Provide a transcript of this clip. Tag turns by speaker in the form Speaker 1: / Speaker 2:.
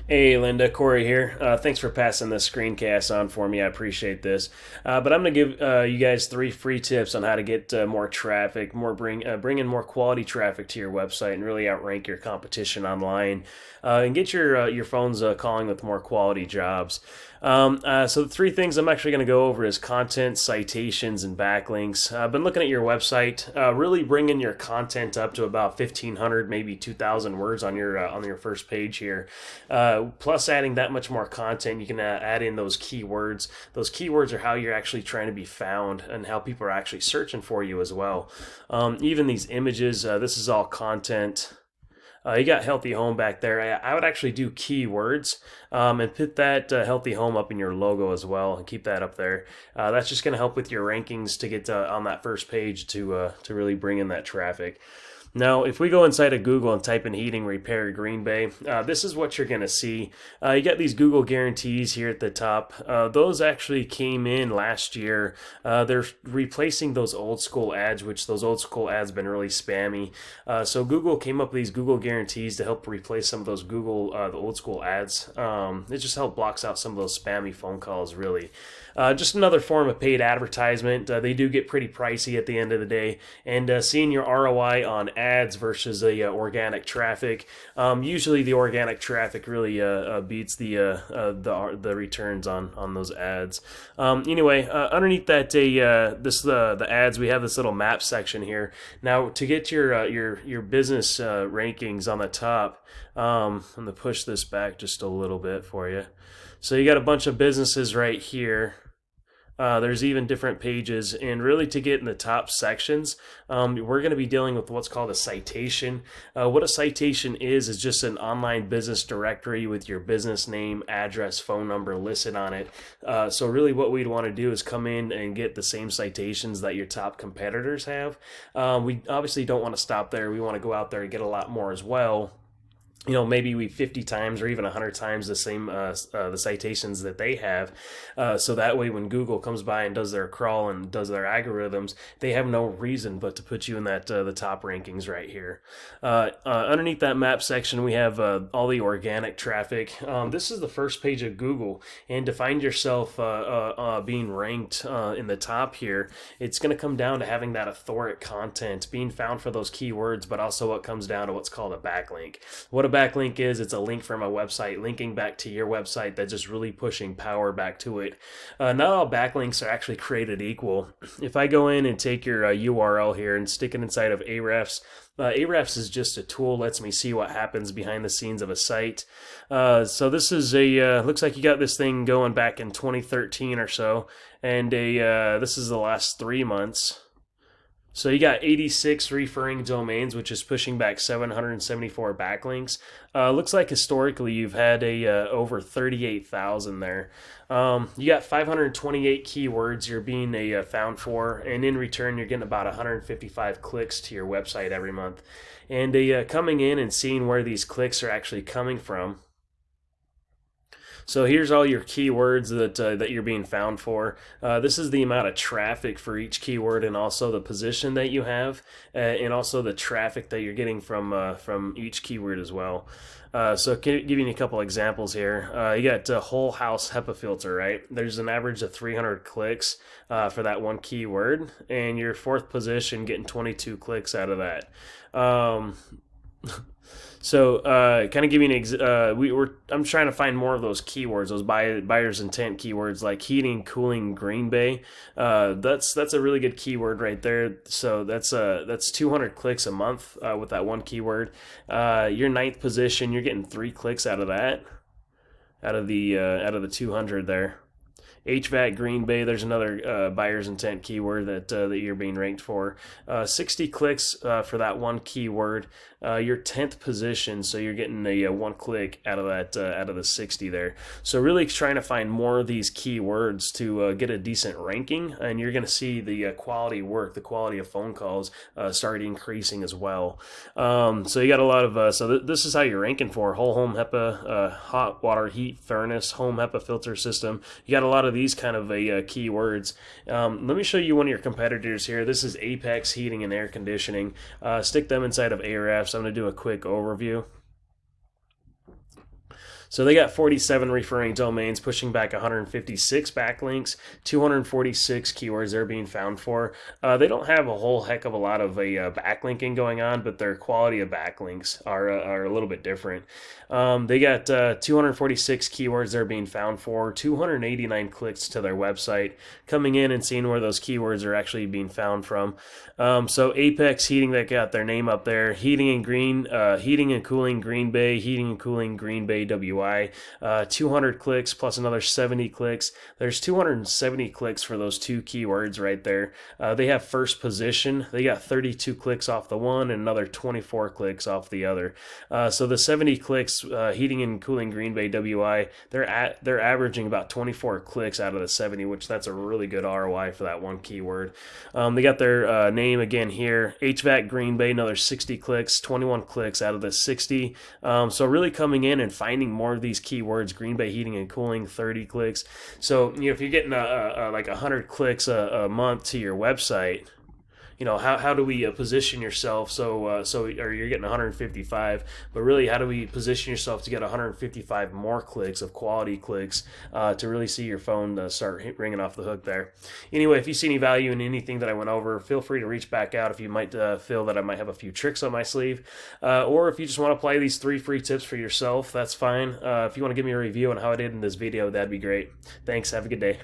Speaker 1: Hey Linda, Corey here. Thanks for passing this screencast on for me. I appreciate this. But I'm going to give you guys three free tips on how to get more traffic, bring in more quality traffic to your website, and really outrank your competition online, and get your phones calling with more quality jobs. So the three things I'm actually going to go over is content, citations, and backlinks. I've been looking at your website, really bringing your content up to about 1,500, maybe 2,000 words on your first page here. Plus, adding that much more content, you can add in those keywords. Those keywords are how you're actually trying to be found and how people are actually searching for you as well. Even these images, this is all content. You got healthy home back there. I would actually do keywords and put that healthy home up in your logo as well and keep that up there. That's just going to help with your rankings to get on that first page to really bring in that traffic. Now, if we go inside of Google and type in heating repair Green Bay, this is what you're going to see. You got these Google guarantees here at the top. Those actually came in last year. They're replacing those old school ads, which those old school ads been really spammy. So Google came up with these Google guarantees to help replace some of those the old school ads. It just helped blocks out some of those spammy phone calls, really. Just another form of paid advertisement. They do get pretty pricey at the end of the day, and seeing your ROI on ads versus organic traffic. Usually, the organic traffic really beats the returns on those ads. Anyway, underneath that the ads, we have this little map section here. Now, to get your business rankings on the top, I'm gonna push this back just a little bit for you. So you got a bunch of businesses right here. There's even different pages, and really to get in the top sections, we're going to be dealing with what's called a citation. What a citation is just an online business directory with your business name, address, phone number listed on it. So really what we'd want to do is come in and get the same citations that your top competitors have. We obviously don't want to stop there. We want to go out there and get a lot more as well. Maybe we 50 times or even 100 times the same the citations that they have, so that way when Google comes by and does their crawl and does their algorithms, they have no reason but to put you in that the top rankings right here. Underneath that map section, we have all the organic traffic. This is the first page of Google, and to find yourself being ranked in the top here, it's going to come down to having that authoric content being found for those keywords, but also what comes down to what's called a backlink. What a backlink is, it's a link from a website linking back to your website that's just really pushing power back to it. Not all backlinks are actually created equal. If I go in and take your URL here and stick it inside of Ahrefs, Ahrefs is just a tool, lets me see what happens behind the scenes of a site. So this is looks like you got this thing going back in 2013 or so, and this is the last 3 months. So you got 86 referring domains, which is pushing back 774 backlinks. Looks like historically you've had over 38,000 there. You got 528 keywords you're being found for, and in return you're getting about 155 clicks to your website every month. And coming in and seeing where these clicks are actually coming from. So here's all your keywords that you're being found for. This is the amount of traffic for each keyword, and also the position that you have, and also the traffic that you're getting from each keyword as well. So giving you a couple examples here. You got whole house HEPA filter, right? There's an average of 300 clicks for that one keyword, and your fourth position getting 22 clicks out of that. So, kind of giving I'm trying to find more of those keywords, those buyer's intent keywords like heating, cooling, Green Bay. That's a really good keyword right there. So that's 200 clicks a month with that one keyword. Your ninth position, you're getting 3 clicks out of that, out of the 200 there. HVAC Green Bay, there's another buyer's intent keyword that you're being ranked for. 60 clicks for that one keyword. Your 10th position, so you're getting a 1 click out of that out of the 60 there. So really trying to find more of these keywords to get a decent ranking, and you're going to see the quality work, the quality of phone calls start increasing as well. So you got a lot of this is how you're ranking for whole home HEPA, hot water heat furnace, home HEPA filter system. You got a lot of these kind of keywords. Let me show you one of your competitors here. This is Apex Heating and Air Conditioning. Stick them inside of Ahrefs. I'm going to do a quick overview. So they got 47 referring domains, pushing back 156 backlinks, 246 keywords they're being found for. They don't have a whole heck of a lot of backlinking going on, but their quality of backlinks are a little bit different. They got 246 keywords they're being found for, 289 clicks to their website, coming in and seeing where those keywords are actually being found from. So Apex Heating, that got their name up there. Heating and cooling Green Bay, heating and cooling Green Bay WI. 200 clicks plus another 70 clicks. There's 270 clicks for those two keywords right there. They have first position. They got 32 clicks off the one and another 24 clicks off the other. So the 70 clicks, heating and cooling Green Bay WI, they're averaging about 24 clicks out of the 70, which that's a really good ROI for that one keyword. They got their name again here, HVAC Green Bay, another 60 clicks, 21 clicks out of the 60. So really coming in and finding more of these keywords. Green Bay heating and cooling, 30 clicks. So if you're getting like 100 clicks a month to your website, how do we position yourself or you're getting 155, but really how do we position yourself to get 155 more clicks of quality clicks to really see your phone start ringing off the hook there. Anyway, if you see any value in anything that I went over, feel free to reach back out if you might feel that I might have a few tricks on my sleeve, or if you just want to apply these 3 free tips for yourself, that's fine. If you want to give me a review on how I did in this video, that'd be great. Thanks, have a good day.